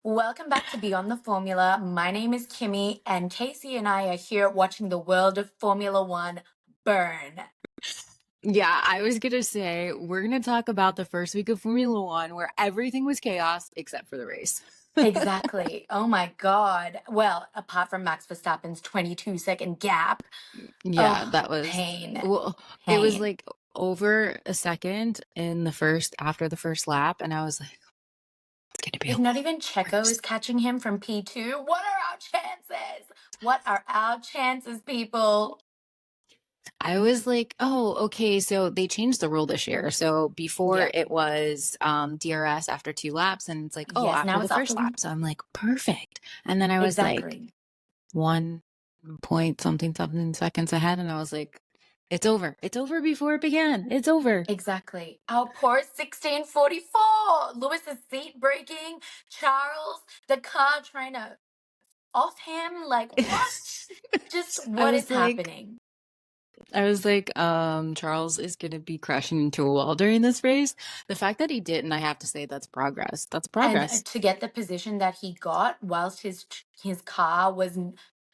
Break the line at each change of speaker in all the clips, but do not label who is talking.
Welcome back to Beyond the Formula. My name is Kimi, and Casey and I are here watching the world of Formula One burn.
Yeah, I was gonna say we're gonna talk about the first week of Formula One where everything was chaos except for the race.
Exactly. Oh my God. Well, apart from Max Verstappen's 22-second gap.
Yeah,
Oh,
that was
pain.
well, it was
Pain.
like over a second in the first after the first lap, and I was like, it's gonna be a
If not
long
even Checo
race.
is catching him from P2, what are our chances? What are our chances, people?
I was like, oh, okay, so they changed the rule this year. So before
Yeah.
it was DRS after 2 laps, and it's like, oh,
Yes,
after
now
the
it's after
first
one.
lap. So I'm like, perfect. And then I was like
Exactly.
1 point something seconds ahead, and I was like, it's over. It's over before it began. It's over.
Exactly. Our poor 1644. Lewis's seat breaking. Charles, the car trying to off him. Like, what? Just
I
what is
was like,
happening?
Charles is gonna be crashing into a wall during this race. The fact that he didn't, I have to say, that's progress. That's
And
progress.
to get the position that he got whilst his car was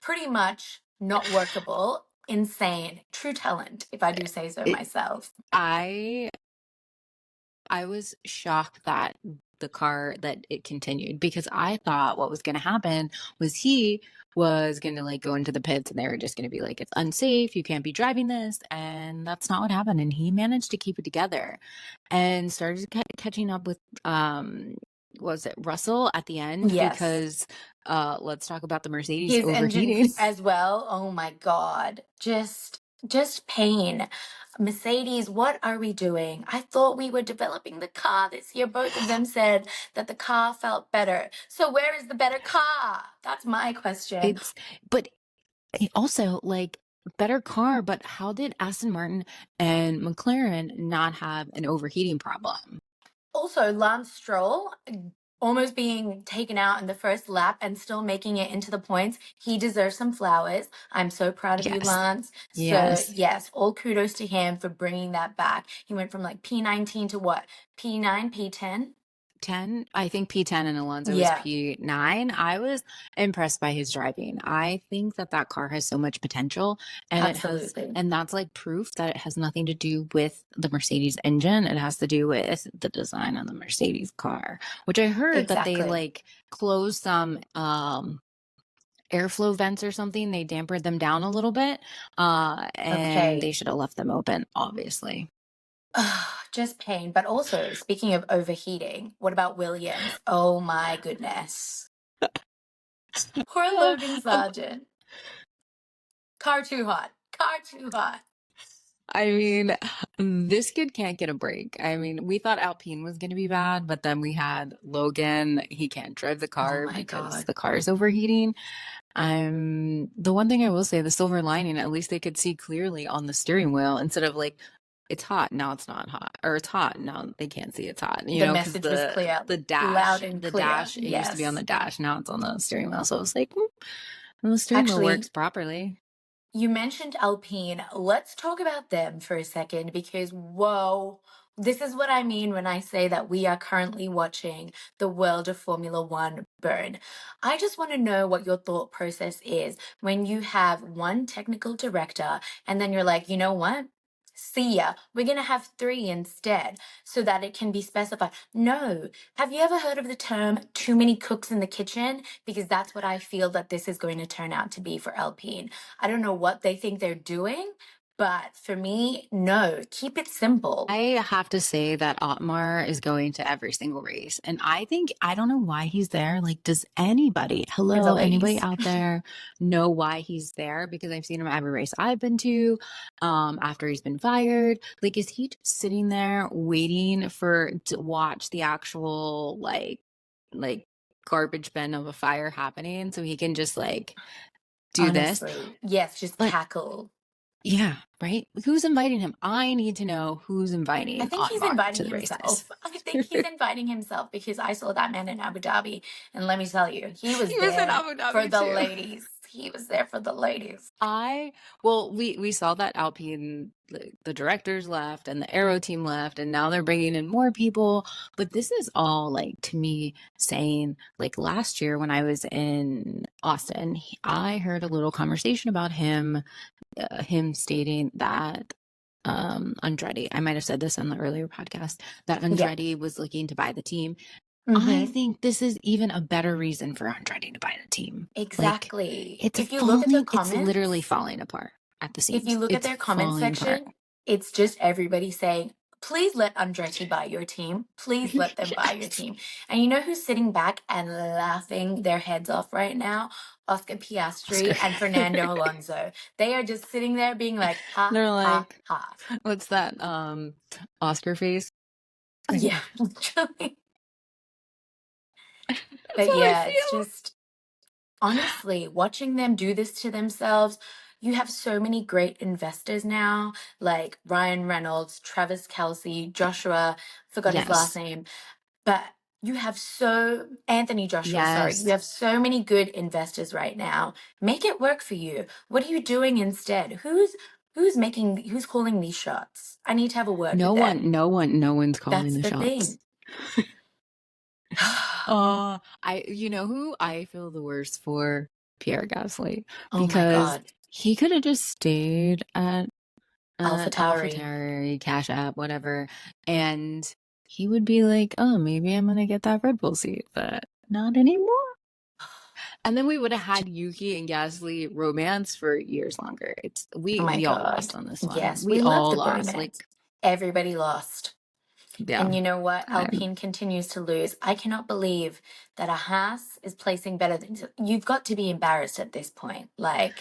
pretty much not workable, insane. True talent, if I do say so
It,
myself.
I I was shocked that the car that it continued because I thought what was going to happen was he was going to like go into the pits and they were just going to be like, it's unsafe, you can't be driving this, and that's not what happened. And he managed to keep it together and started catching up with was it Russell at the end,
Yes.
because let's talk about the Mercedes
His engine
overheating.
as well. Oh my God. Just pain. Mercedes, what are we doing? I thought we were developing the car this year. Both of them said that the car felt better. So where is the better car? That's my question.
It's but also like better car, but how did Aston Martin and McLaren not have an overheating problem?
Also, Lance Stroll almost being taken out in the first lap and still making it into the points. He deserves some flowers. I'm so proud of you,
Yes.
Lance. So,
Yes.
yes, all kudos to him for bringing that back. He went from like P19 to what? P9, P10?
10, I think P10 and Alonso was
Yeah,
P9. I was impressed by his driving. I think that that car has so much potential, and
absolutely.
that's like proof that it has nothing to do with the Mercedes engine. It has to do with the design of the Mercedes car, which I heard that they
Exactly.
like closed some airflow vents or something. They dampened them down a little bit, and they
Okay.
should have left them open, obviously.
Just pain. But also, speaking of overheating, what about Williams? Oh my goodness. Poor Logan Sargent. Car too hot. Car too hot.
I mean, this kid can't get a break. I mean, we thought Alpine was going to be bad, but then we had Logan. He can't drive the
Oh
car
my
because
God.
the car is overheating. The one thing I will say, the silver lining, at least they could see clearly on the steering wheel instead of like, it's hot, now it's not hot, or it's hot, now they can't see it's hot,
The
because
message was clear, loud and
the
clear.
dash, it used to be on
Yes.
the dash, now it's on the steering wheel. So it's like, and the steering wheel
Actually,
works properly.
you mentioned Alpine. Let's talk about them for a second because, whoa, this is what I mean when I say that we are currently watching the world of Formula One burn. I just want to know what your thought process is when you have one technical director and then you're like, you know what? See ya. We're going to have three instead so that it can be specified. No. Have you ever heard of the term too many cooks in the kitchen? Because that's what I feel that this is going to turn out to be for Alpine. I don't know what they think they're doing, but for me, no, keep it simple.
I have to say that Otmar is going to every single race. And I don't know why he's there. Like, does
For the
anybody
ladies.
out there know why he's there? Because I've seen him at every race I've been to, after he's been fired. Like, is he just sitting there waiting to watch the actual, like garbage bin of a fire happening so he can just like do this?
Honestly, yes, just
But
cackle.
yeah, right? Who's inviting him? I need to know who's
I
inviting
think he's
Otmar
inviting
to the races.
himself. I think he's inviting himself because I saw that man in Abu Dhabi. And let me tell you, he was
He was in
there
Abu
for
Dhabi
the
too.
ladies. he was there for the ladies.
We saw that Alpine, the directors left and the Aero team left, and now they're bringing in more people. But this is all like, to me, saying like last year when I was in Austin, I heard a little conversation about him stating that Andretti, I might have said this on the earlier podcast, that Andretti was looking to buy the team. I think this is even a better reason for Andretti to buy the team.
Exactly.
Like,
If you look at the
it's literally
comments,
falling apart at the
if
seams.
you look at
It's
their comment
falling apart.
section, it's just everybody saying, please let Andretti buy your team. Please let them buy your
Yes.
team. And you know who's sitting back and laughing their heads off right now? Oscar Piastri
Oscar.
and Fernando Alonso. They are just sitting there being like, ha,
They're
ha,
like,
ha.
what's that? Oscar face?
Yeah, literally.
That's
But
how I
yeah, it's
feel.
just, honestly, watching them do this to themselves, you have so many great investors now, like Ryan Reynolds, Travis Kelce, Joshua, forgot his last
Yes.
name, but you have Anthony Joshua, sorry. You
Yes.
have so many good investors right now. Make it work for you. What are you doing instead? Who's calling these shots? I need to have a word with them.
No one's calling
That's
the
the
shots.
thing.
You know who I feel the worst for? Pierre Gasly.
Oh my
Because
God.
he could have just stayed at
AlphaTauri.
AlphaTauri, Cash App, whatever, and he would be like, oh, maybe I'm gonna get that Red Bull seat, but not anymore. And then we would have had Yuki and Gasly romance for years longer.
Oh my
We all
God.
lost on this one.
Yes,
We
we love
all
the
lost.
bromance.
Like,
Everybody lost.
yeah.
And you know what?
I'm-
Alpine continues to lose. I cannot believe that a Haas is placing better than you've got to be embarrassed at this point. Like,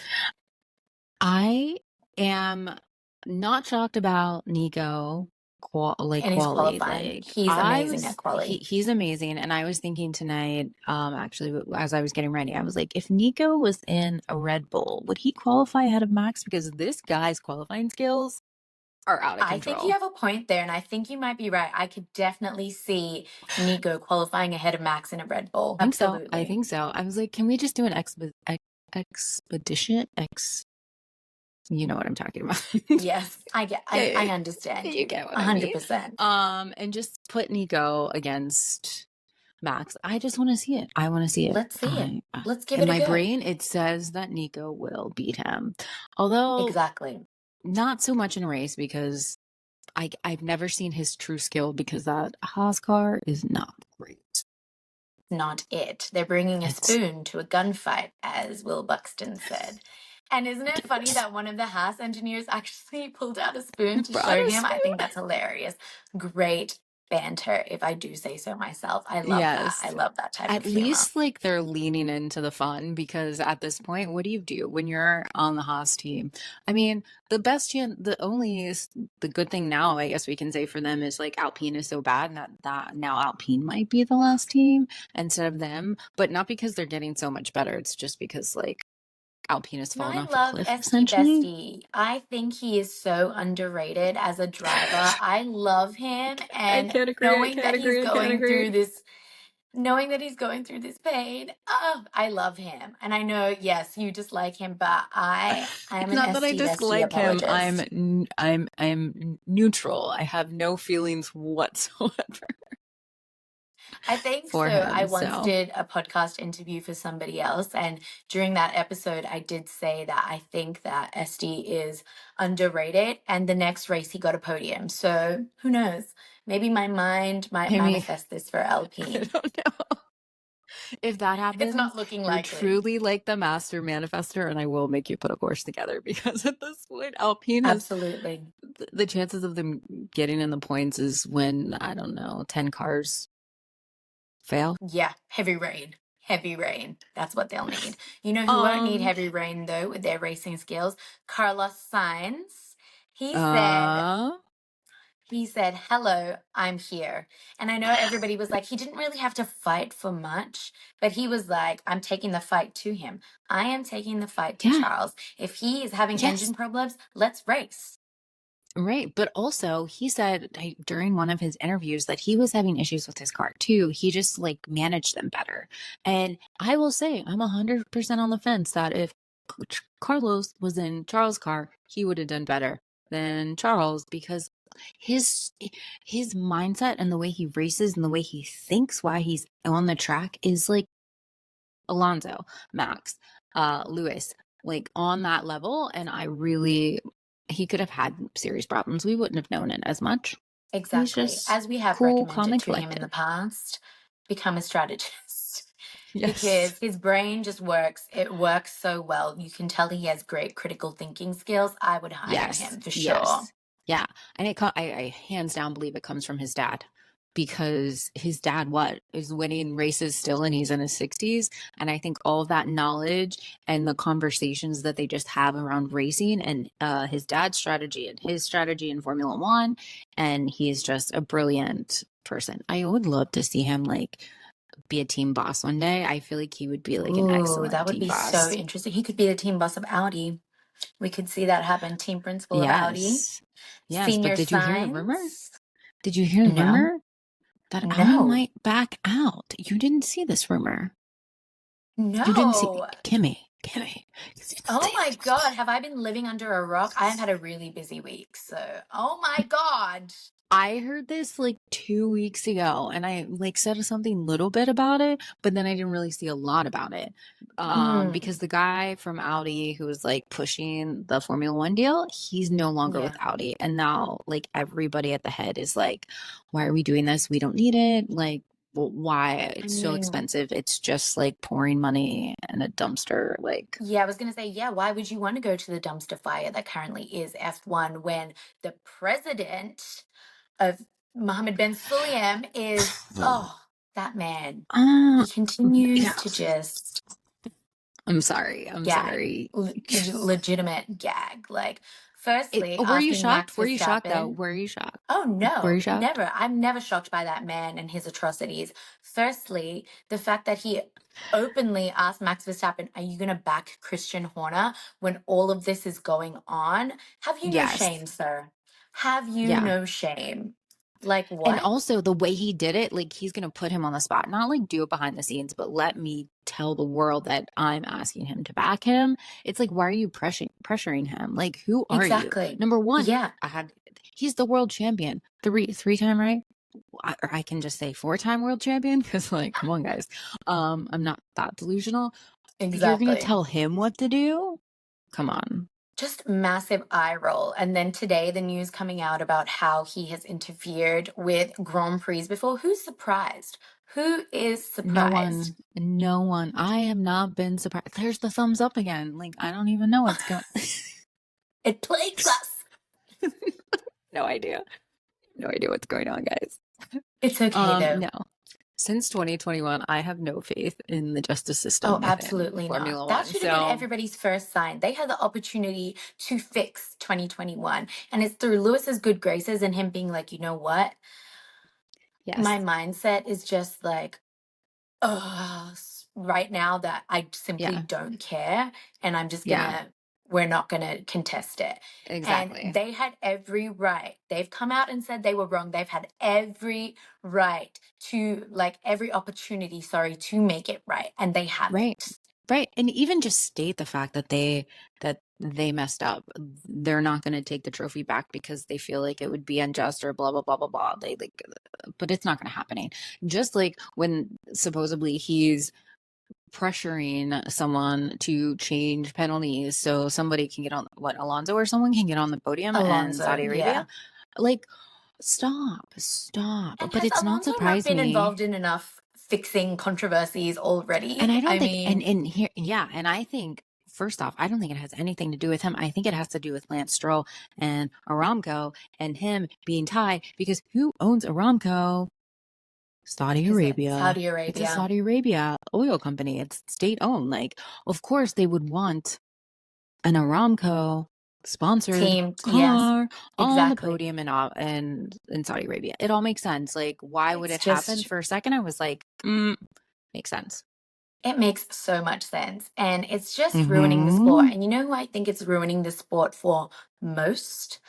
I am not shocked about Nico
and he's
quality.
qualifying.
Like
He's amazing at quality.
he's amazing. And I was thinking tonight, actually as I was getting ready, I was like, if Nico was in a Red Bull, would he qualify ahead of Max? Because this guy's qualifying skills are out of
I think
control.
you have a point there, and I think you might be right. I could definitely see Nico qualifying ahead of Max in a Red Bull. Absolutely.
I think so. I was like, can we just do an expedition? You know what I'm talking about.
Yes, I understand
You
you.
get what I mean.
100%.
And just put Nico against Max. I just want to see it. I want to see it.
Let's see it. Let's give
in
it a
my
go.
brain, it says that Nico will beat him. Although
Exactly.
not so much in a race, because I've never seen his true skill, because that Haas car is not great.
Not it. They're bringing a spoon to a gunfight, as Will Buxton said. And isn't it funny that one of the Haas engineers actually pulled out a spoon to show him? I think that's hilarious. Great banter, if I do say so myself. I love that. I love that type of humor.
At least like they're leaning into the fun, because at this point, what do you do when you're on the Haas team? I mean, the good thing now, I guess we can say for them, is like Alpine is so bad that now Alpine might be the last team instead of them, but not because they're getting so much better. It's just because like Alpine has fallen off a cliff, essentially.
Bestie. I think he is so underrated as a driver. I love him, and knowing that he's going through this pain, I love him. And I know, yes, you dislike him, but I am an
not that I
ST Bestie
dislike him.
apologist.
I'm neutral. I have no feelings whatsoever.
I think so.
for him,
I once
so.
did a podcast interview for somebody else, and during that episode, I did say that I think that SD is underrated, and the next race he got a podium. So who knows? Maybe my mind might manifest this for
I
Alpine.
don't know. If that happens,
It's not looking
you're
likely.
truly like the master manifester, and I will make you put a course together, because at this point, Alpine has
Absolutely.
the chances of them getting in the points is when, I don't know, 10 cars fail.
Yeah, heavy rain. Heavy rain. That's what they'll need. You know who won't need heavy rain, though, with their racing skills? Carlos Sainz. He said, hello, I'm here. And I know everybody was like, he didn't really have to fight for much, but he was like, I'm taking the fight to him. I am taking the fight to Charles. If he is having engine problems, let's race.
Right. But also, he said during one of his interviews that he was having issues with his car too. He just like managed them better. And I will say, I'm 100% on the fence that if Carlos was in Charles' car, he would have done better than Charles because his his mindset and the way he races and the way he thinks while he's on the track is like Alonso, Max, Lewis, like on that level. And he could have had serious problems. We wouldn't have known it as much. He's
Exactly.
just
As we have
cool, calm,
recommended
and
to him in the
collected.
past, become a strategist.
Yes.
Because his brain just works. It works so well. You can tell he has great critical thinking skills. I would hire
Yes.
him for sure.
Yes. Yeah. And I hands down believe it comes from his dad because his dad is winning races still and he's in his 60s, and I think all of that knowledge and the conversations that they just have around racing and his dad's strategy and his strategy in Formula 1, and he's just a brilliant person. I would love to see him like be a team boss one day. I feel like he would be like an
Ooh,
excellent
that would
team
be so
boss.
interesting. He could be the team boss of Audi. We could see that happen. Team principal of Audi.
Yes. Yes, but
Senior
did you hear the rumor?
signs.
Did you hear the
No,
rumor that Audi
no,
might back out? You didn't see this rumor. You didn't see
no.
Kimmy.
Oh my God. Have I been living under a rock? I have had a really busy week. So, oh my God.
I heard this like 2 weeks ago and I like said something little bit about it, but then I didn't really see a lot about it.
Mm,
Because the guy from Audi who was like pushing the Formula One deal, he's no longer with
yeah.
Audi. And now like everybody at the head is like, why are we doing this? We don't need it. Like, well, why?
I
It's so
mean,
expensive. It's just like pouring money in a dumpster. Like,
yeah, I was going to say, yeah, why would you want to go to the dumpster fire that currently is F1 when the president of Mohammed bin Sulayem is, oh, that man.
uh,
He continues
yeah.
to just
I'm sorry. I'm
gag,
sorry.
legitimate gag. Like, firstly,
Were you
asking Max
shocked? Were you shocked though?
Verstappen.
Were you shocked?
Oh
Were you
no,
shocked?
never. I'm never shocked by that man and his atrocities. Firstly, the fact that he openly asked Max Verstappen, "Are you going to back Christian Horner when all of this is going on?" Have you no
Yes.
shame, sir? Have you
Yeah.
no shame? Like
And
what?
also the way he did it, like he's gonna put him on the spot, not like do it behind the scenes, but let me tell the world that I'm asking him to back him. It's like, why are you pressuring him? Like, who are you?
Exactly.
Number one,
Yeah,
he's the world champion, three time, right? Or I can just say 4-time world champion because like, come on, guys. I'm not that delusional. You're gonna
exactly.
tell him what to do? Come on.
Just massive eye roll. And then today, the news coming out about how he has interfered with Grand Prix before. Who's surprised? Who is
No
surprised?
one, no one. I have not been surprised. There's the thumbs up again. Like, I don't even know what's going.
It plagues us.
No idea. No idea what's going on, guys.
It's okay though.
No. Since 2021, I have no faith in the justice
Oh,
system within
absolutely not.
Formula
That
One.
should have been
So,
everybody's first sign. They had the opportunity to fix 2021. And it's through Lewis's good graces and him being like, you know what? My
yes.
mindset is just like, right now that I simply
Yeah.
don't care. And I'm just
Yeah.
gonna, we're not gonna contest it. And
Exactly.
they had every right. They've come out and said they were wrong. They've had every right to, like, every opportunity, sorry, to make it right. And they
Right.
haven't.
Right. And even just state the fact that they messed up. They're not going to take the trophy back because they feel like it would be unjust or blah blah blah blah blah. They like, but it's not going to happen. Just like when supposedly he's pressuring someone to change penalties so somebody can get on Alonso or someone can get on the podium in
Alonso,
Saudi
yeah.
Arabia. Like, stop.
And
But
has
it's not
Alonso not
surprised
been
me.
involved in enough fixing controversies
And
already?
I
I
don't think,
mean,
and here, yeah, and I think, first off, I don't think it has anything to do with him. I think it has to do with Lance Stroll and Aramco and him being tied because who owns Aramco? Saudi
is it
Arabia.
Saudi
It's a
Arabia?
Saudi Arabia oil company. It's state owned. Like, of course, they would want an Aramco sponsored
Team, yes,
car on the
exactly.
podium in Saudi Arabia. It all makes sense. Like, why would
It's
it happen?
just
For a second, I was like, makes sense.
it makes so much sense. And it's just ruining the sport.
Mm-hmm.
And you know who I think it's ruining the sport for most?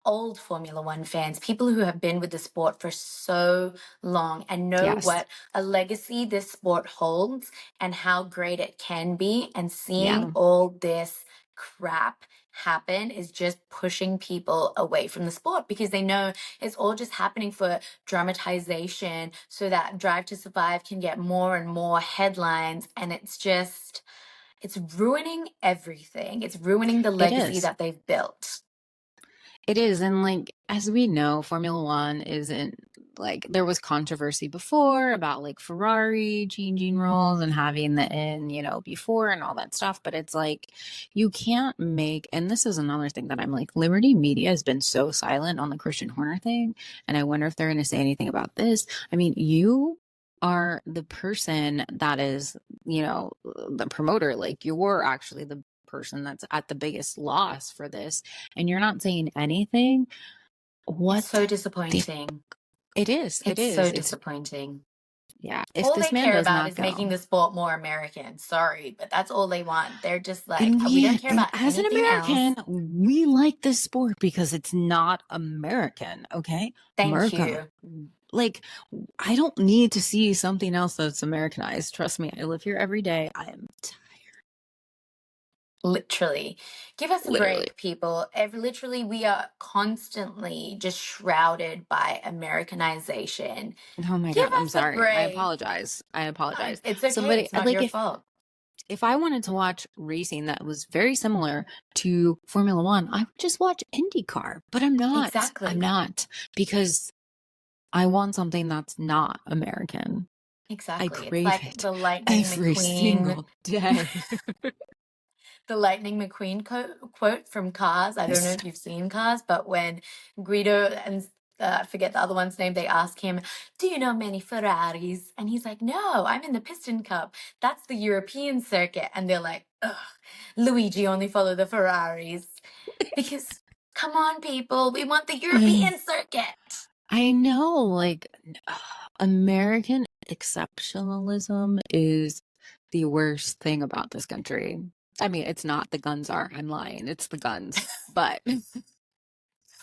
old Formula One fans, people who have been with the sport for so long and know
Yes.
what a legacy this sport holds and how great it can be. And seeing
Yeah,
all this crap happen is just pushing people away from the sport because they know it's all just happening for dramatization so that Drive to Survive can get more and more headlines. And it's ruining everything. It's ruining the
it
legacy
is.
that they've built.
It is. And like, as we know, Formula One isn't like there was controversy before about like Ferrari changing rules and having the in, before and all that stuff. But it's like, you can't make, and this is another thing that I'm like, Liberty Media has been so silent on the Christian Horner thing. And I wonder if they're going to say anything about this. I mean, you are the person that is, the promoter. Like, you're actually the person that's at the biggest loss for this, and you're not saying anything.
It's
What
so
the
disappointing.
it is,
It's so
it's
disappointing.
yeah, if
All
this
they
man
care
does
about
not
is making
go.
the sport more American. Sorry, but that's all they want. They're just like,
And
we don't care
and
about
as an
anything else.
American, we like this sport because it's not American, okay?
Thank
America.
you.
Like, I don't need to see something else that's Americanized. Trust me, I live here every day. I am
Literally. Give us a
literally.
break, people. Literally, we are constantly just shrouded by Americanization.
Oh my
Give
God, I'm
us a
sorry. I
break.
apologize. I apologize.
It's okay.
Somebody
It's not
like
your fault.
if I wanted to watch racing that was very similar to Formula One, I would just watch IndyCar. But I'm not. I'm
Exactly.
not because I want something that's not American. I
Exactly. It's
crave
like
it
the Lightning
every
McQueen
single day.
the Lightning McQueen quote from Cars. I don't know
Yes.
if you've seen Cars, but when Guido and I forget the other one's name, they ask him, "Do you know many Ferraris?" And he's like, "No, I'm in the Piston Cup. That's the European circuit." And they're like, "Ugh, Luigi only follow the Ferraris." Because, come on, people, we want the
I
European circuit.
I know, like, American exceptionalism is the worst thing about this country. I mean, it's not the guns are. I'm lying. It's the guns. But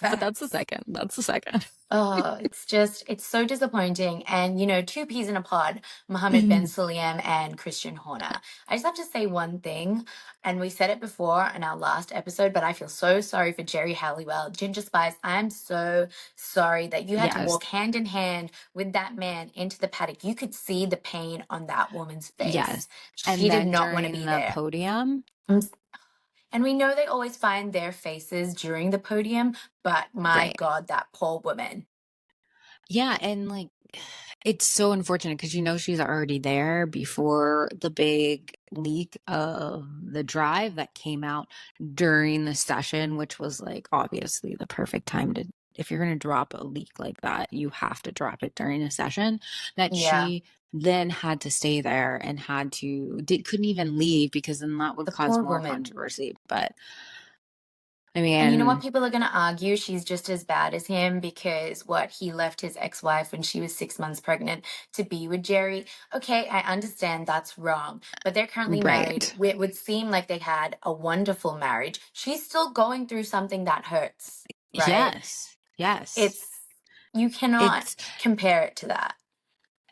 but that's the
Facts.
second. That's the second.
Oh, it's so disappointing. And, two peas in a pod, Mohammed Ben Sulayem and Christian Horner. I just have to say one thing, and we said it before in our last episode, but I feel so sorry for Jerry Halliwell. Ginger Spice, I'm so sorry that you had to
Yes.
walk hand in hand with that man into the paddock. You could see the pain on that woman's
Yes.
face. She
And
did
then
not want to
during
be
the
there.
podium,
And we know they always find their faces during the podium, but my
right.
God, that poor woman.
Yeah, and like it's so unfortunate because she's already there before the big leak of the drive that came out during the session, which was like obviously the perfect time to, if you're going to drop a leak like that, you have to drop it during a session. That
Yeah,
she then had to stay there and couldn't even leave because then that would
the
cause
poor
more
woman.
controversy. But I
And you know what?
mean,
People are going to argue she's just as bad as him because he left his ex-wife when she was 6 months pregnant to be with Jerry. Okay, I understand that's wrong, but they're currently married.
right.
It would seem like they had a wonderful marriage. She's still going through something that hurts, right?
Yes. Yes.
It's, you cannot
It's
compare it to that.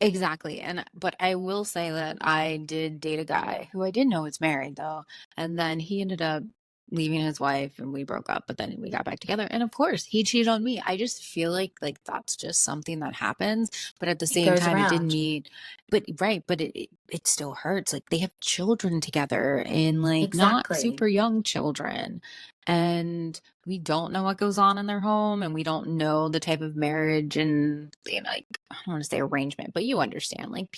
exactly. But I will say that I did date a guy who I didn't know was married though. And then he ended up leaving his wife and we broke up, but then we got back together. And of course, he cheated on me. I just feel like that's just something that happens. But at the
It
same
goes
time, it didn't
around.
mean, but right, but it still hurts. Like they have children together and like not
Exactly.
super young children. And we don't know what goes on in their home and we don't know the type of marriage and like I don't want to say arrangement, but you understand, like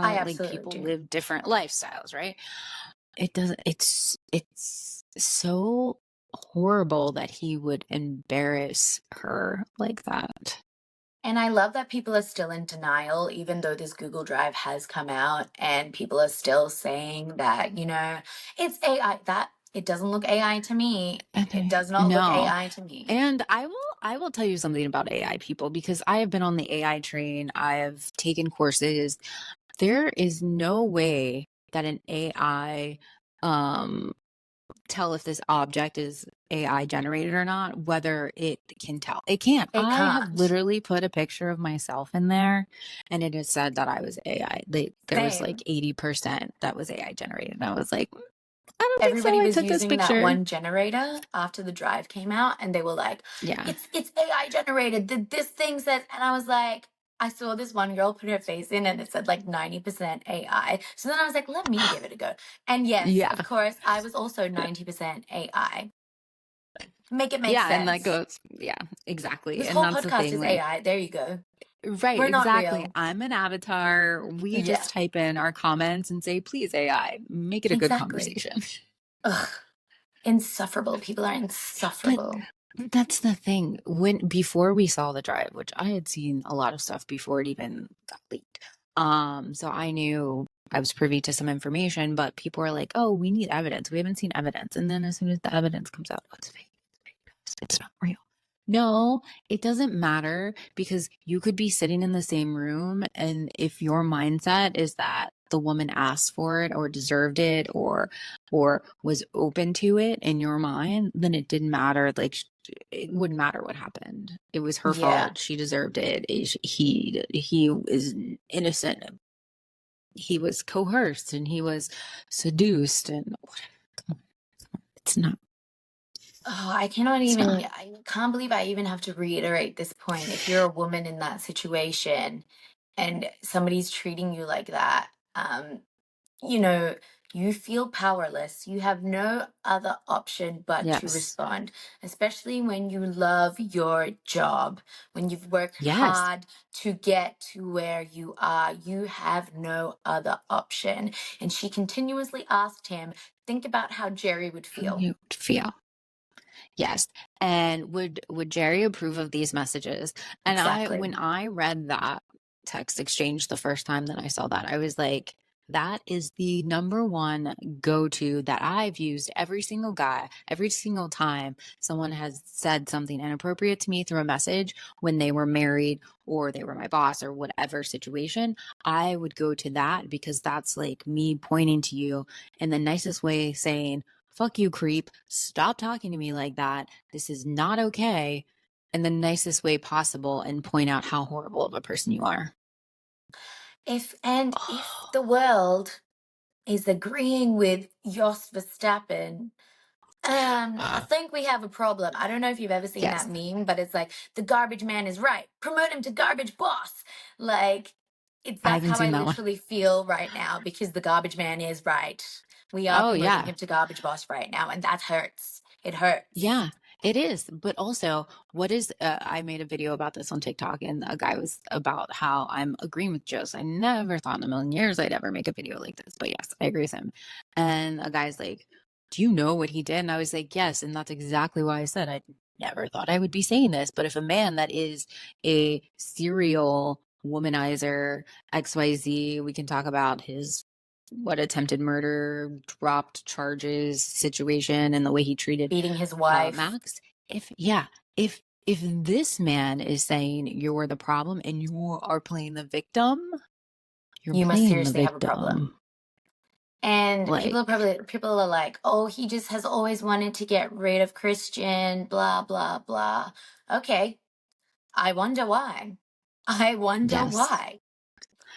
I absolutely
people
do.
live different lifestyles, right? It doesn't, it's so horrible that he would embarrass her like that.
And I love that people are still in denial, even though this Google Drive has come out and people are still saying that, it's AI. That it doesn't look AI to me. It does not look
No.
AI to me.
And I will tell you something about AI people because I have been on the AI train. I have taken courses. There is no way that an AI um tell if this object is AI generated or not, whether it can tell. It can't.
It
I have
can't.
literally put a picture of myself in there and it has said that I was AI. There was like
Same.
80% that was AI generated. And I was like, I don't think so.
Everybody
I
was
took this
using that
picture.
one generator after the drive came out, and they were like,
Yeah.
it's AI generated. This thing says," and I was like, I saw this one girl put her face in and it said like 90% AI. So then I was like, let me give it a go. And yes,
Yeah.
of course, I was also 90% AI. Make it make
Yeah. And that
sense.
goes, yeah, exactly.
This
And
whole
that's the
podcast
thing.
is
Like,
AI. There you go.
right,
We're not
exactly.
real.
I'm an avatar. We
Yeah,
just type in our comments and say, please, AI, make it a good
exactly.
conversation.
Ugh, insufferable. People are
But
insufferable.
that's the thing. When before we saw the drive, which I had seen a lot of stuff before it even got leaked. So I knew I was privy to some information, but people were like, "Oh, we need evidence. We haven't seen evidence." And then as soon as the evidence comes out, oh, it's fake. It's not real. No, it doesn't matter because you could be sitting in the same room, and if your mindset is that the woman asked for it or deserved it or was open to it in your mind, then it didn't matter. Like it wouldn't matter what happened. It was her
Yeah.
fault. She deserved it. He is innocent. He was coerced and he was seduced and whatever. It's not.
Oh,
It's not.
I can't believe I even have to reiterate this point. If you're a woman in that situation and somebody's treating you like that, you know, you feel powerless. You have no other option but to
Yes.
respond, especially when you love your job, when you've worked
Yes.
hard to get to where you are. You have no other option. And she continuously asked him, think about how Jerry would feel.
You feel. Yes. And would Jerry approve of these messages? And
Exactly.
when I read that text exchange the first time that I saw that, I was like, that is the number one go-to that I've used every single guy, every single time someone has said something inappropriate to me through a message when they were married or they were my boss or whatever situation. I would go to that because that's like me pointing to you in the nicest way saying, fuck you, creep. Stop talking to me like that. This is not okay. In the nicest way possible and point out how horrible of a person you are.
If the world is agreeing with Jos Verstappen, I think we have a problem. I don't know if you've ever seen that
Yes,
meme, but it's like the garbage man is right. Promote him to garbage boss. Like
I
that's
haven't
how I
seen that one.
literally feel right now because the garbage man is right. We are
Oh,
promoting
yeah.
him to garbage boss right now, and that hurts. It hurts.
Yeah, it is. But also, what is, I made a video about this on TikTok, and a guy was about how I'm agreeing with Joe's. I never thought in a million years I'd ever make a video like this. But yes, I agree with him. And a guy's like, do you know what he did? And I was like, yes. And that's exactly why I said I never thought I would be saying this. But if a man that is a serial womanizer, XYZ, we can talk about his what attempted murder, dropped charges situation, and the way he treated
Beating his wife.
Max. If yeah, if this man is saying you're the problem and you are playing the victim, you're
You must
playing the
seriously have a problem.
victim.
And
Like,
people are like, oh, he just has always wanted to get rid of Christian, blah, blah, blah. Okay. I wonder why. I wonder
yes,
why.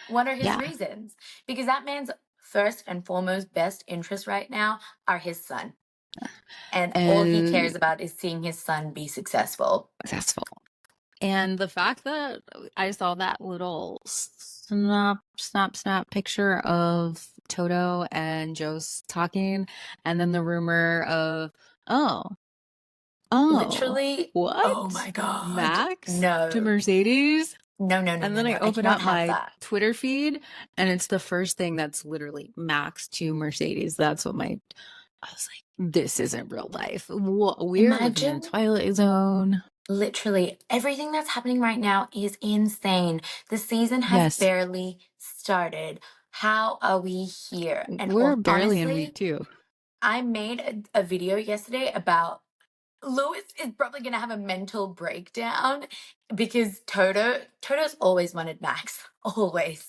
What are his
yeah,
reasons? Because that man's first and foremost best interests right now are his son. And all he
and
cares about is seeing his son be successful.
successful. And the fact that I saw that little snap picture of Toto and Joe's talking, and then the rumor of, oh, oh,
Literally, oh
what?
my God.
Max to
No,
Mercedes?
no, no, no,
And
no,
then I
no. I
open
cannot
up
have
my
that.
Twitter feed, and it's the first thing that's literally Max to Mercedes. That's what I was like, this isn't real life. We're living in a
Imagine.
Twilight Zone.
Literally, everything that's happening right now is insane. The season has
Yes,
barely started. How are we here? And
we're barely in week
honestly,
2.
I made a video yesterday about Lewis is probably going to have a mental breakdown because Toto's always wanted Max, always.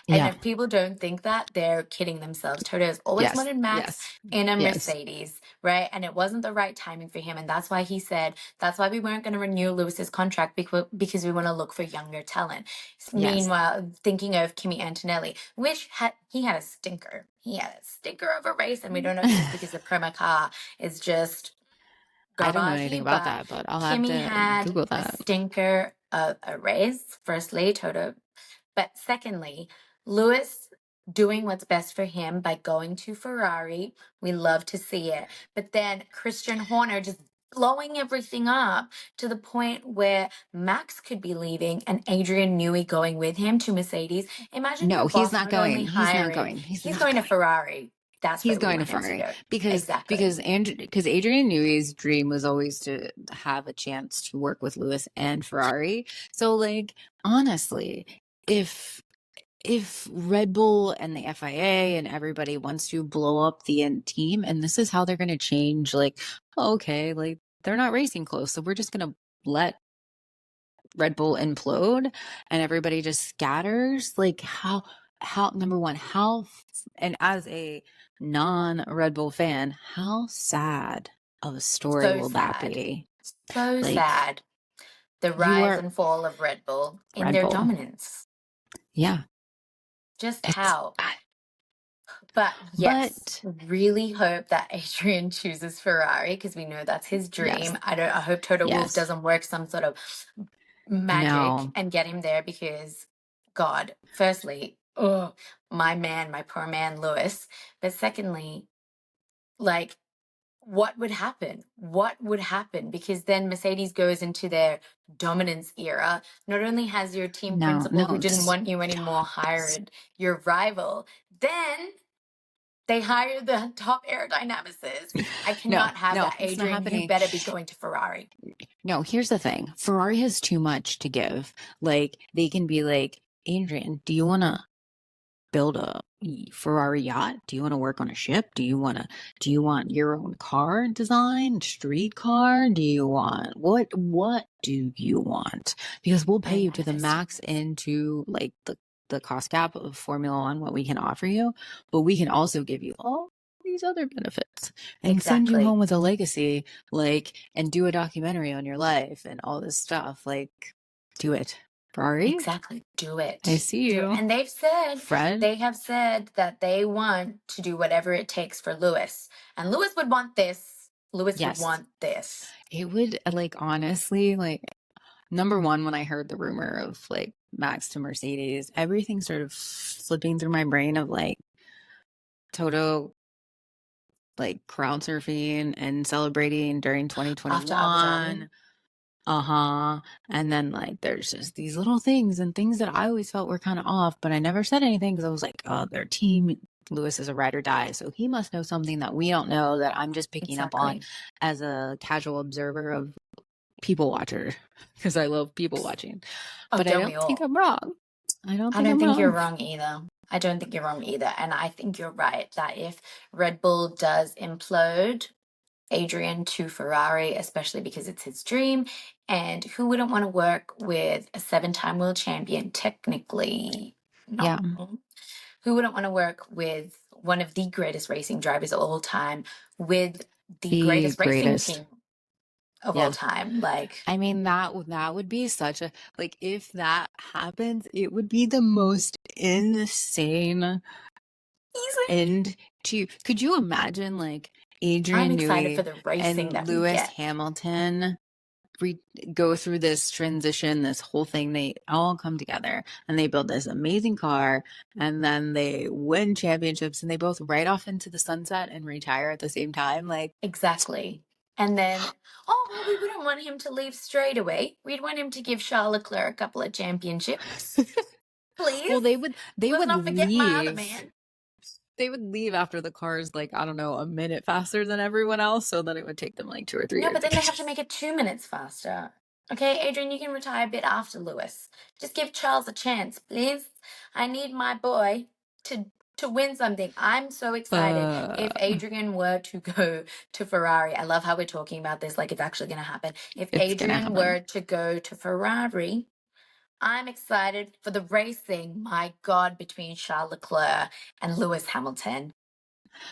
And
Yeah.
if people don't think that, they're kidding themselves. Toto has always
Yes.
wanted Max
Yes.
in a
Yes.
Mercedes, right? And it wasn't the right timing for him. And that's why he said, that's why we weren't going to renew Lewis's contract because we want to look for younger talent.
Yes.
Meanwhile, thinking of Kimi Antonelli, which he had a stinker. He had a stinker of a race. And we don't know if it's because the Prema car is just
I don't know anything
garbagey,
about
but
that, but I'll have
Kimi
to
had
Google
a
that.
stinker of a race. Firstly, Toto. But secondly, Lewis doing what's best for him by going to Ferrari. We love to see it. But then Christian Horner just blowing everything up to the point where Max could be leaving and Adrian Newey going with him to Mercedes. Imagine your
No, he's
boss
not
not only
going. He's not
hiring,
going. He's
he's
not
going to
going.
Ferrari. That's
He's
where we
going to
want him to
Ferrari
go.
because
Exactly.
Adrian Newey's dream was always to have a chance to work with Lewis and Ferrari. So like honestly, if Red Bull and the FIA and everybody wants to blow up the end team, and this is how they're going to change, like, okay, like they're not racing close, so we're just going to let Red Bull implode and everybody just scatters. Like, how, number one, and as a non Red Bull fan, how sad of a story
So
will that
sad.
be?
So
Like,
sad. The
you
rise
are
and fall of Red Bull in
Red
their
Bull.
dominance.
Yeah.
Just
It's,
how. But yes,
but
really hope that Adrian chooses Ferrari because we know that's his
yes,
dream. I hope Toto Wolff
yes.
doesn't work some sort of magic
No,
and get him there because God, firstly, oh, my man, my poor man Lewis. But secondly, like what would happen? What would happen? Because then Mercedes goes into their dominance era. Not only has your team principal who
no,
didn't
just
want you anymore
yes.
hired your rival, then they hire the top aerodynamicists. I
No,
cannot have
no,
that,
it's not
Adrian. You
happening.
better be going to Ferrari.
No, here's the thing. Ferrari has too much to give. Like, they can be like, Adrian, do you want to build a Ferrari yacht? Do you want to work on a ship? Do you want your own car design, street car? Do you want what do you want? Because we'll pay
I
you to the
manifest.
max into like the cost cap of Formula One, what we can offer you, but we can also give you all these other benefits and send you home
Exactly.
with a legacy, like, and do a documentary on your life and all this stuff. Like, do it. Ferrari,
Exactly. Do
I
it.
see
Do it.
you.
And
Fred?
they have said that they want to do whatever it takes for Lewis. And Lewis would want this. Lewis would
Yes.
want this.
It would, like, honestly, like, number one, when I heard the rumor of like Max to Mercedes, everything sort of flipping through my brain of like Toto like crowd surfing and celebrating during
After Abu Dhabi.
2021. Uh-huh. And then like there's just these little things and things that I always felt were kind of off, but I never said anything because I was like, oh, their team. Lewis is a ride or die, so he must know something that we don't know that I'm just picking up on
Exactly.
as a casual observer of people watcher because I love people watching.
Oh,
But I
don't we
don't think
all?
I'm wrong. I don't
I
think
don't
I'm
think you're
wrong.
wrong either. I don't think you're wrong either. And I think you're right that if Red Bull does implode, Adrian to Ferrari, especially because it's his dream. And who wouldn't want to work with a 7-time world champion? Technically,
Yeah,
no. Who wouldn't want to work with one of the greatest racing drivers of all time, with the
the
greatest racing
greatest.
team of all
Yeah.
time? Like,
I mean that would be such a like if that happens, it would be the most insane
easily.
end to could you imagine like
I'm
Adrian
excited for
Newey
the racing
and
that we
Lewis
get.
Hamilton go through this transition, this whole thing, they all come together and they build this amazing car and then they win championships and they both ride off into the sunset and retire at the same time. Like,
Exactly. And then, oh, well, we wouldn't want him to leave straight away. We'd want him to give Charles Leclerc a couple of championships. Please.
well, they
Let's
would
not forget my other
leave.
man.
They would leave after the car's like, I don't know, a minute faster than everyone else, so that it would take them like 2 or 3
No,
years
but
to
then they have
catch
to
up.
make it 2 minutes faster. Okay, Adrian, you can retire a bit after Lewis. Just give Charles a chance, please. I need my boy to win something. I'm so excited if
But
Adrian were to go to Ferrari. I love how we're talking about this like it's actually going to happen. If
it's gonna
Adrian
happen.
were to go to Ferrari, I'm excited for the racing, my God, between Charles Leclerc and Lewis Hamilton.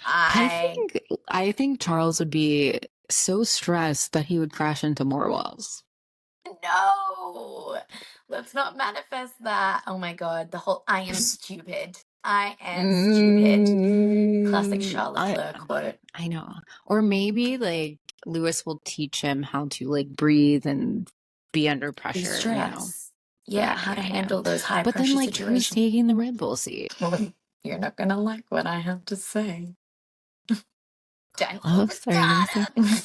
I think Charles would be so stressed that he would crash into more walls.
No, let's not manifest that. Oh my God, the whole I am stupid. I am stupid. Classic Charles Leclerc quote.
I know. Or maybe like Lewis will teach him how to like breathe and be under pressure, you know.
De-stress. Yeah, how to handle those high
But then
pressure
like who's
situations.
taking the Red Bull seat?
You're not gonna like what I have to say. Daniel
Oh, sorry, you're gonna say.
Ricciardo.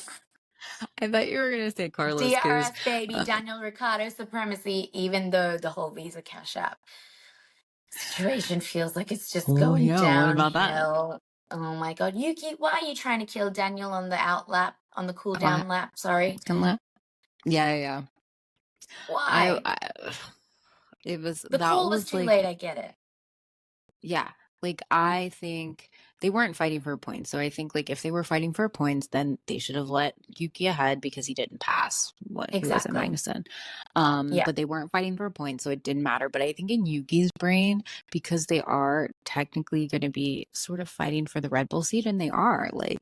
I thought you were gonna say Carlos because
DRS baby, Daniel Ricciardo supremacy, even though the whole Visa Cash App situation feels like it's just
oh
going
yeah, what about that?
downhill. Oh my God, Yuki, why are you trying to kill Daniel on the out lap, on the cool
What?
down lap? Sorry.
Can let? Yeah.
Why?
I it was
The
that
call was
was
too
like
late, I get it.
yeah, like I think they weren't fighting for points. So I think like if they were fighting for points, then they should have let Yuki ahead because he didn't pass what he was at
Exactly.
Magnussen.
Yeah,
But they weren't fighting for points, so it didn't matter. But I think in Yuki's brain, because they are technically going to be sort of fighting for the Red Bull seat, and they are like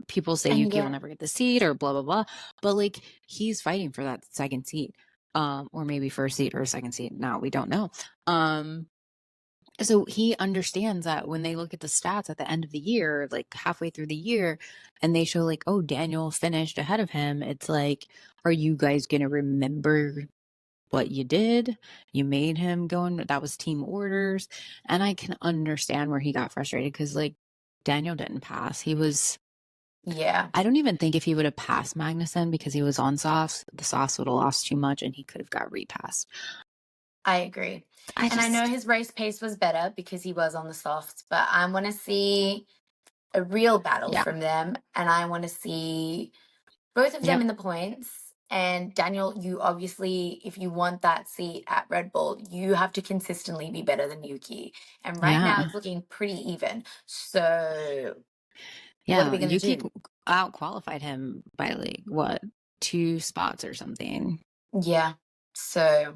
people say
and
Yuki will
yet,
never get the seat or blah blah blah, but like he's fighting for that second seat, or maybe first seat or second seat. Now we don't know. So he understands that when they look at the stats at the end of the year, like halfway through the year, and they show like, oh, Daniel finished ahead of him, it's like, are you guys gonna remember what you did? You made him go in, that was team orders. And I can understand where he got frustrated because like Daniel didn't pass. He was
yeah,
I don't even think if he would have passed Magnussen because he was on softs, the softs would have lost too much and he could have got repassed.
I agree.
I
And I know
just
his race pace was better because he was on the softs, but I want to see a real battle
yeah.
from them, and I want to see both of them
Yep.
in the points. And Daniel, you obviously, if you want that seat at Red Bull, you have to consistently be better than Yuki. And right now
Yeah.
it's looking pretty even. So what are
Yeah,
we going to
Yuki
do?
out qualified him by like what 2 spots or something.
Yeah. So,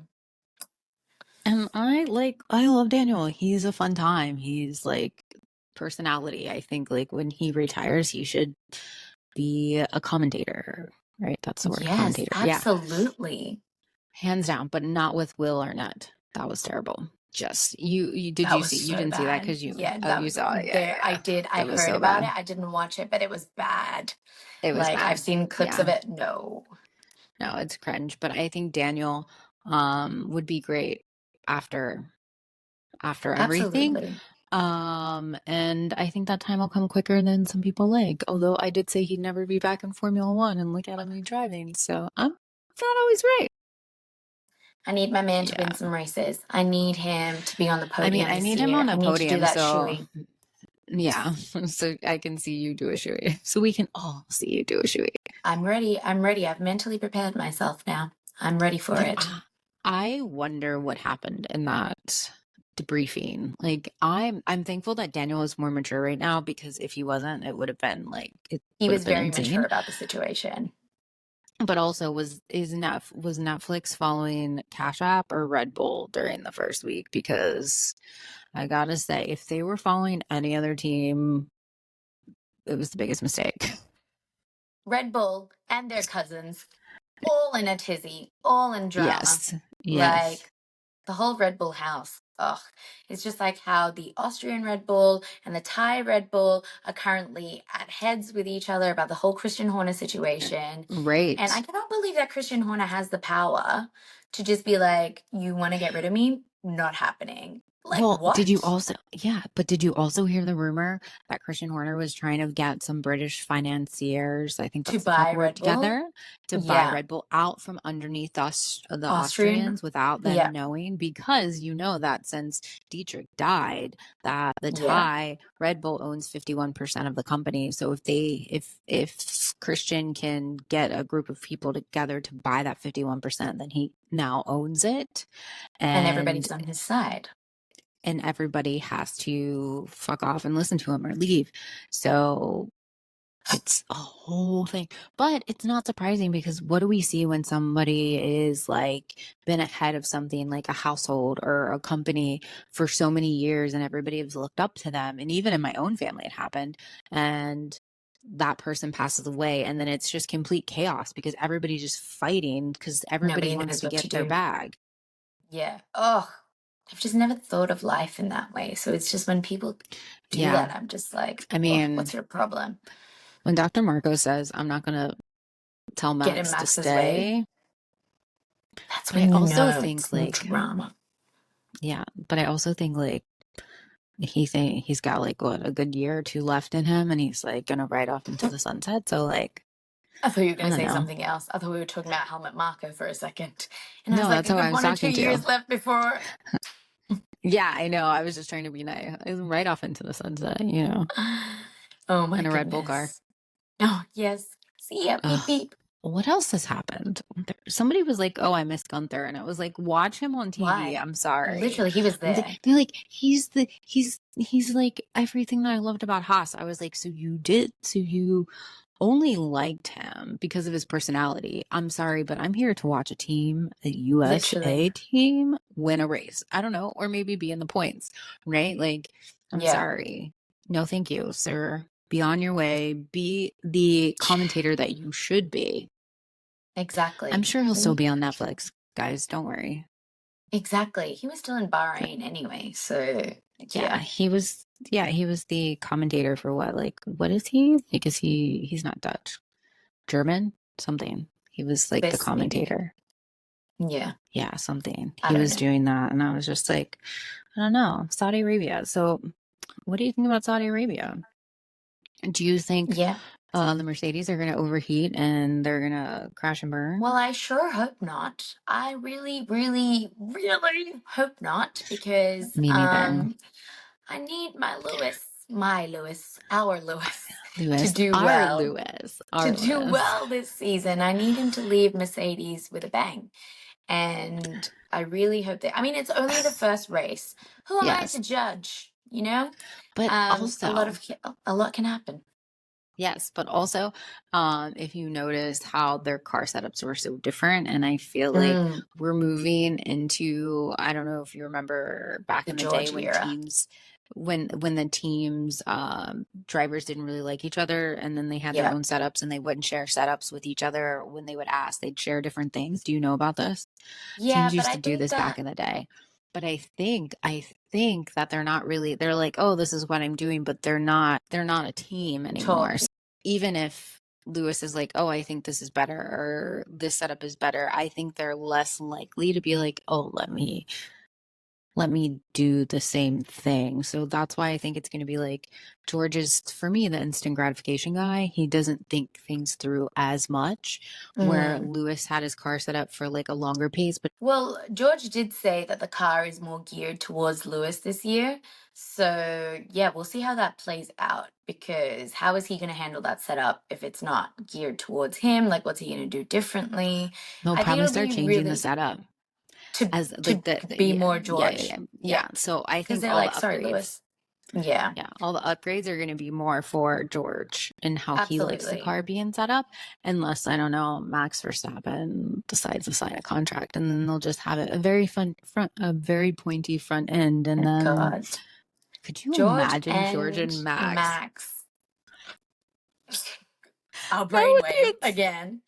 And I love Daniel. He's a fun time. He's like personality. I think like when he retires, he should be a commentator. Right? That's the word,
yes,
commentator. Yeah,
absolutely.
hands down. But not with Will Arnett. That was terrible. Just you did
That
you
was
see you
so
didn't see that
bad.
because you
Yeah,
you
that
saw it.
there I
Yeah.
did. I
It was
heard
so
about
bad.
it. I didn't watch it, but it was bad.
It was
Like I've
bad.
seen clips
Yeah.
of it. No.
No, it's cringe, but I think Daniel would be great after everything.
Absolutely.
And I think that time will come quicker than some people like. Although I did say he'd never be back in Formula One and look at him be driving. So I'm not always right.
I need my man to
Yeah.
win some races. I need him to be on the
I mean,
podium
I
this
need him
year.
on
I
a
need to do
podium,
that
so
shoey.
yeah. So I can see you do a shoey. So we can all see you do a shoey.
I'm ready. I'm ready. I've mentally prepared myself now. I'm ready for
But
it.
I wonder what happened in that debriefing. Like I'm thankful that Daniel is more mature right now because if he wasn't, it would have been like it
He
would have
was
been
very mature
insane.
about the situation.
But also was Netflix following Cash App or Red Bull during the first week? Because I gotta say, if they were following any other team, it was the biggest mistake.
Red Bull and their cousins, all in a tizzy, all in drama.
Yes. Yes.
Like the whole Red Bull house. Ugh. It's just like how the Austrian Red Bull and the Thai Red Bull are currently at heads with each other about the whole Christian Horner situation. And I
Right.
cannot believe that Christian Horner has the power to just be like, you want to get rid of me? Not happening. Like,
Well,
what?
but did you also hear the rumor that Christian Horner was trying to get some British financiers, I think
To
that's the
buy
proper word,
Red Bull?
together to buy
Yeah.
Red Bull out from underneath us, the
Austrian?
Austrians, without them
Yeah.
knowing? Because you know that since Dietrich died, that the
Yeah.
Thai Red Bull owns 51% of the company. So if Christian can get a group of people together to buy that 51%, then he now owns it.
And
And
everybody's on his side.
everybody has to fuck off and listen to him or leave. So It's a whole thing. But it's not surprising because what do we see when somebody is like been ahead of something like a household or a company for so many years and everybody has looked up to them? And even in my own family, it happened. And that person passes away and then it's just complete chaos because everybody's just fighting because everybody
Nobody
wants
knows
to
what to
get their
do.
bag.
Yeah. Oh, I've just never thought of life in that way. So it's just when people do
Yeah.
that, I'm just like,
I
oh,
mean,
what's your problem?
when Dr. Marco says, I'm not going to tell
Get in
Max to
Max's way.
stay,
That's
but I
when you
also
know
think
it's no
like,
drama.
yeah, but I also think like he's got like what a good year or two left in him and he's like gonna ride off into the sunset. So like,
I thought you were
I
going to
don't
say
know.
something else. I thought we were talking about Helmet Marco for a second. And I was
No,
like,
that's
a
how
good
I was
1 or 2
talking to you.
years left before.
Yeah, I know. I was just trying to be nice. I was right off into the sunset,
Oh my
in a Red Bull car.
goodness. Oh, yes. See ya. Beep,
Ugh.
beep.
What else has happened? Somebody was like, "Oh, I miss Gunther," and I was like, "Watch him on TV."
Why?
I'm sorry.
Literally, he was there.
They're like, he's like everything that I loved about Haas. I was like, so you only liked him because of his personality. I'm sorry, but I'm here to watch a
Literally.
USA team win a race. I don't know, or maybe be in the points, right? Like, I'm
Yeah,
sorry. No, thank you, sir. Be on your way. Be the commentator that you should be. I'm
exactly.
sure he'll still be on Netflix, guys. Don't worry.
Exactly. He was still in Bahrain anyway. So,
Yeah,
yeah,
he was. Yeah, he was the commentator for what? Like, what is he? Like, he's not Dutch, German, something. He was like the
Swiss maybe.
commentator.
Yeah,
Yeah, something.
I
He
don't
was
know.
doing that, and I was just like, I don't know, Saudi Arabia. So, what do you think about Saudi Arabia? Do you think
Yeah.
the Mercedes are going to overheat and they're going to crash and burn?
Well, I sure hope not. I really, really, really hope not because
Me neither.
I need my Lewis, our Lewis to
Lewis,
do
our
well.
Lewis,
To
our
do
Lewis.
well this season. I need him to leave Mercedes with a bang. And I really hope that, I mean, it's only the first race. Who am I
Yes,
to judge, you know?
but
A lot
also,
of a lot can happen.
yes, but also, if you noticed how their car setups were so different, and I feel like
Mm,
we're moving into, I don't know if you remember back
the
in the day
George
when
era.
the teams drivers didn't really like each other, and then they had their
Yeah.
own setups, and they wouldn't share setups with each other. When they would ask, they'd share different things. Do you know about this?
Yeah,
Teams
but
used
I
to do
think
this back
that
in the day. But I think that they're not really, they're like, oh, this is what I'm doing, but they're not a team anymore.
talk.
So even if Lewis is like, oh, I think this is better or this setup is better, I think they're less likely to be like, oh, let me do the same thing. So that's why I think it's going to be like George is, for me, the instant gratification guy. He doesn't think things through as much, where
Mm.
Lewis had his car set up for like a longer pace. But
Well, George did say that the car is more geared towards Lewis this year. So, yeah, we'll see how that plays out because how is he going to handle that setup if it's not geared towards him? Like, what's he going to do differently?
they'll
I think
probably
it'll
start
be
changing the
really
setup
to
as
to
like
be
yeah,
more
yeah, yeah,
George.
yeah.
Yeah,
Yeah. So I
because
think
they're
all the
like, sorry,
upgrades,
Lewis. Yeah,
yeah, all the upgrades are going to be more for George and how he likes the
absolutely.
car being set up, unless I don't know, Max Verstappen decides to sign a contract, and then they'll just have it a very pointy front end, and
Oh,
then
God.
could you
George
imagine George
and
and Max?
Max. Our
That would be
brainwave again.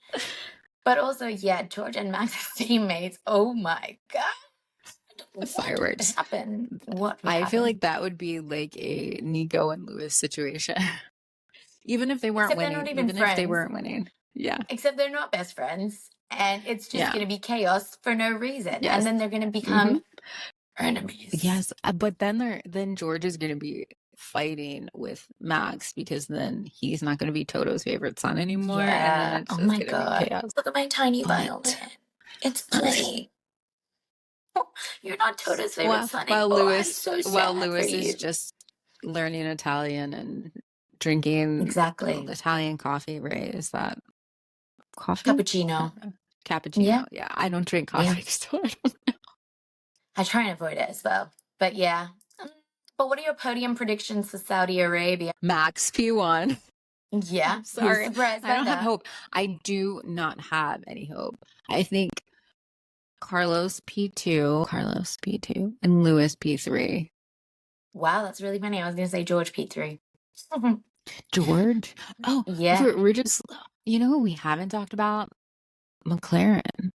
But also, yeah, George and Max's teammates. Oh my God. What would
fireworks.
happen? What would
I feel
happen?
like that would be like a Nico and Lewis situation. Even if they weren't
Except they're
winning,
not even
even if they
friends.
weren't winning. Yeah.
Except they're not best friends. And it's just
Yeah.
going to be chaos for no reason. And
Yes.
then they're going to
Hmm.
become enemies.
Yes. But then George is going to be fighting with Max because then he's not going to be Toto's favorite son anymore. And then
Yeah.
it's
Oh
just
my
going to be
God.
chaos.
Look at my tiny violin.
But
It's playing. Oh, you're not Toto's favorite son anymore. I'm so
While
sad for
Lewis is
you.
just learning Italian and drinking
Exactly.
Italian coffee, right? Is that coffee? I
Cappuccino.
don't know.
Yeah.
Cappuccino. Yeah, I don't drink
Yeah.
coffee, so I don't know.
I try and avoid it as well. But yeah. But what are your podium predictions for Saudi Arabia?
Max P1.
Yeah,
I'm
he was
sorry.
surprised
I
by
don't have
that.
hope. I do not have any hope. I think Carlos P2, and Lewis P3.
Wow, that's really funny. I was going to say George P3.
George? Oh,
Yeah.
we're just, who we haven't talked about? McLaren.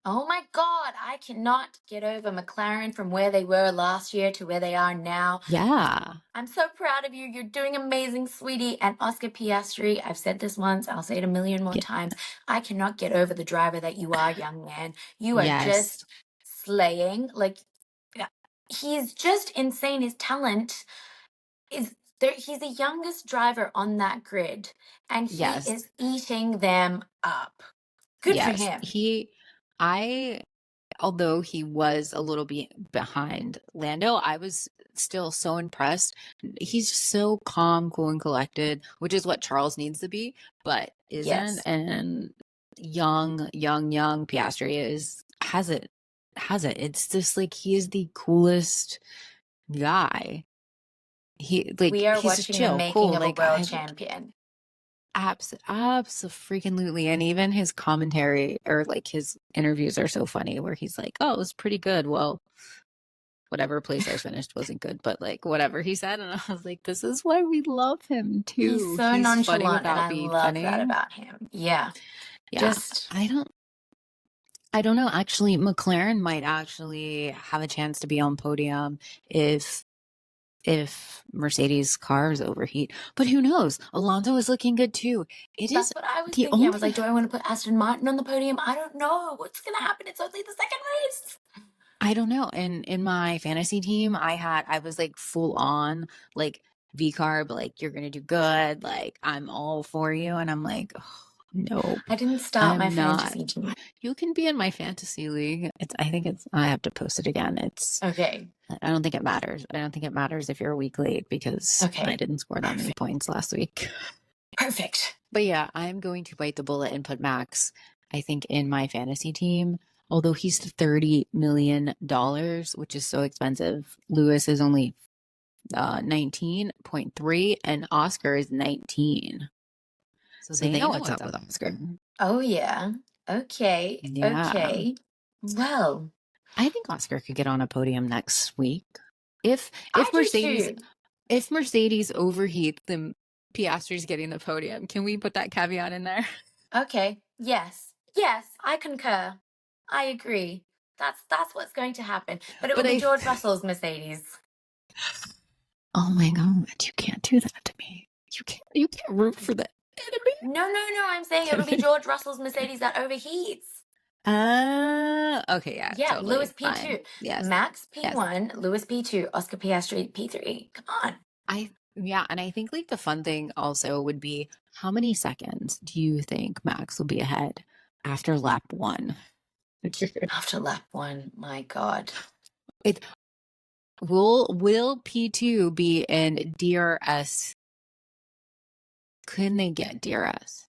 Oh my God, I cannot get over McLaren from where they were last year to where they are now.
Yeah.
I'm so proud of you. You're doing amazing, sweetie. And Oscar Piastri, I've said this once, I'll say it a million more
Yeah.
times. I cannot get over the driver that you are, young man. You are
Yes.
just slaying. Like, he's just insane. His talent is there. He's the youngest driver on that grid, and he
Yes.
is eating them up. Good for
Yes.
him.
Although he was a little bit behind Lando, I was still so impressed. He's so calm, cool, and collected, which is what Charles needs to be, but isn't.
Yes.
And young Piastri has it. It's just like he is the coolest guy.
We are
He's just
watching the
chill,
making
cool.
of a
Like
world champion.
Absolutely. And even his commentary or like his interviews are so funny where he's like, oh, it was pretty good. Well, whatever place I finished wasn't good, but like whatever he said. And I was like, this is why we love him
He's
too.
so
He's funny
nonchalant, and
without
I
being
love that
funny.
about him. Yeah.
Yeah.
Just
I don't know. Actually, McLaren might actually have a chance to be on podium if Mercedes cars overheat. But who knows? Alonso is looking good too.
that's what I was
The
thinking. I was
only
like, do I want to put Aston Martin on the podium? I don't know. What's gonna happen? It's only the second race.
I don't know. And in my fantasy team, I was like full on like V carb, like you're gonna do good, like I'm all for you. And I'm like, oh, nope,
I didn't start my
I'm not.
fantasy team.
You can be in my fantasy league. I have to post it again.
Okay.
I don't think it matters. I don't think it matters if you're a week late because I
Okay.
didn't score that many
Perfect.
points last week.
Perfect.
But yeah, I'm going to bite the bullet and put Max, I think, in my fantasy team. Although he's $30 million, which is so expensive. Lewis is only 19.3 and Oscar is 19. So they know what's up with Oscar.
Oh yeah. Okay.
Yeah.
Okay. Well,
I think Oscar could get on a podium next week. If
I do
Mercedes
too.
if Mercedes overheats, then Piastri's getting the podium. Can we put that caveat in there?
Okay. Yes. Yes, I concur. I agree. That's what's going to happen. But it will
But
be George Russell's Mercedes.
oh my God, you can't do that to me. You can't root for the enemy.
No. I'm saying it'll be George Russell's Mercedes that overheats.
Okay, yeah,
Yeah,
totally
Lewis P2.
fine. Yes.
Max
Yes.
P1, Lewis P2, Oscar Piastri P3. Come on.
And I think like the fun thing also would be how many seconds do you think Max will be ahead after lap 1?
After lap 1, my God.
Will P2 be in DRS? Can they get DRS?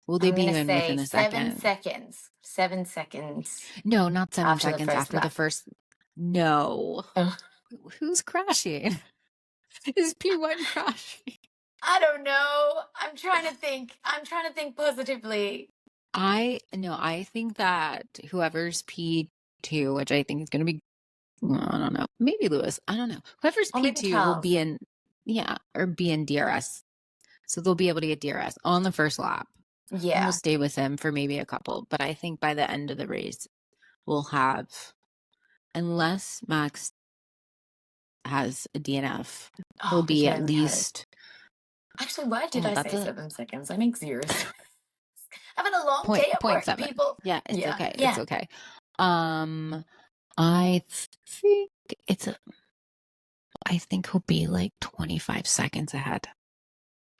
Will they
I'm
be
going to
in
say
within a
7
second?
seconds. 7 seconds
No, not 7
after the
seconds
first
after the
lap.
first. No.
Oh.
Who's crashing? Is P1 crashing?
I don't know. I'm trying to think. Positively.
I think that whoever's P2, which I think is going to be, I don't know, maybe Lewis. I don't know. Whoever's
Or maybe
P2 will
Charles.
be in, or be in DRS. So they'll be able to get DRS on the first lap.
Yeah.
And we'll stay with him for maybe a couple. But I think by the end of the race, we'll have, unless Max has a DNF, he'll
we
be
can
at
only have it.
least.
Actually, why did I
that's
say 7 seconds? I make 0 sense. Having a long day at work,
0.7.
people.
Yeah, it's okay.
Yeah.
It's okay. I think I think he'll be like 25 seconds ahead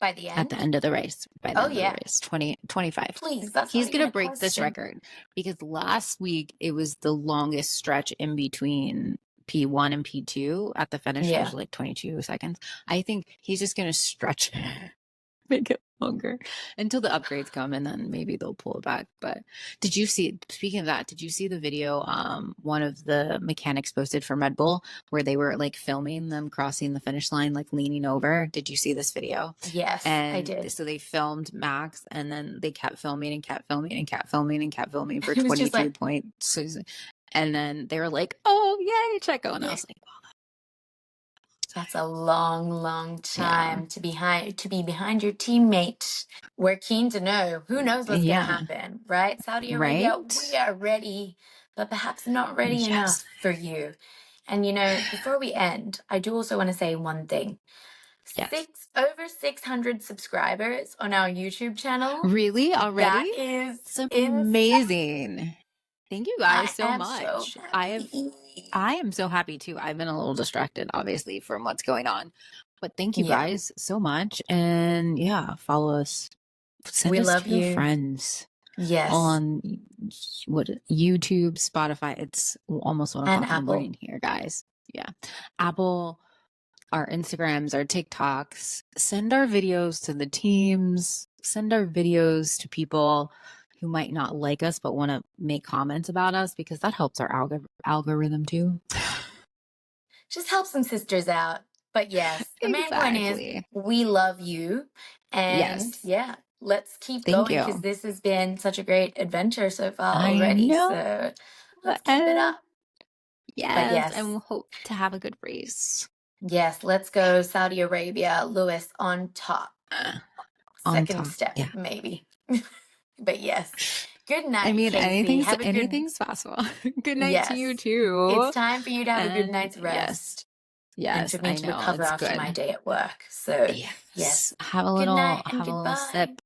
By the end?
at the end of the race. By the end of the race, 25.
Please, that's
He's
not
gonna
even a
break this
question.
record because last week it was the longest stretch in between P1 and P2 at the finish. It was like 22 seconds. I think he's just gonna stretch make it longer until the upgrades come, and then maybe they'll pull it back. But did you see, speaking of that, did you see the video one of the mechanics posted from Red Bull where they were like filming them crossing the finish line, like leaning over? Did you see this video?
Yes, I
And
did.
so they filmed Max, and then they kept filming and kept filming and kept filming and kept filming for
It was just
22
like,
points. And then they were like, "Oh, yay, Checo." And I was like,
that's a long, long
yeah,
time to be behind your teammate. We're keen to know. Who knows what's going to
yeah,
happen, right? Saudi Arabia, we
right?
are ready, but perhaps not ready
Yes,
enough for you. And you know, before we end, I do also want to say one thing.
yes.
Over 600 subscribers on our YouTube channel.
Really?
That
Already?
is
It's
insane.
amazing. Thank you
I
guys so
am so
much.
happy.
I am so happy too. I've been a little distracted, obviously, from what's going on. But thank you
Yeah,
guys so much. And yeah, follow us. Send
we
us
love
to your
you.
friends
Yes,
on what YouTube, Spotify. It's almost 1
and
o'clock in the
Apple.
morning here, guys. Yeah. Apple, our Instagrams, our TikToks. Send our videos to the teams. Send our videos to people who might not like us but want to make comments about us, because that helps our algorithm too.
Just help some sisters out. But yes, the main point is
Exactly.
we love you. And
Yes.
yeah, let's keep
Thank
going because
you.
this has been such a great adventure so far
I
already.
know.
So let's keep it up. But
Yes, and
yes,
we'll hope to have a good race.
yes, let's go Saudi Arabia, Lewis on top.
Uh, on
Second
top.
step,
Yeah.
maybe. But yes, good
I
night,
mean,
Casey. Have a good,
anything's possible. Good night to you
yes, it's
too.
time for you to have a good
And
night's
yes,
rest and
yes,
for me
I
to
know.
recover
It's
after my
good.
day at work. So,
Yes.
yes, good night and
Have a little
goodbye.
sip.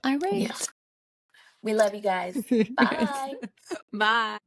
All
Yeah,
right.
we love you guys. Bye.
Bye.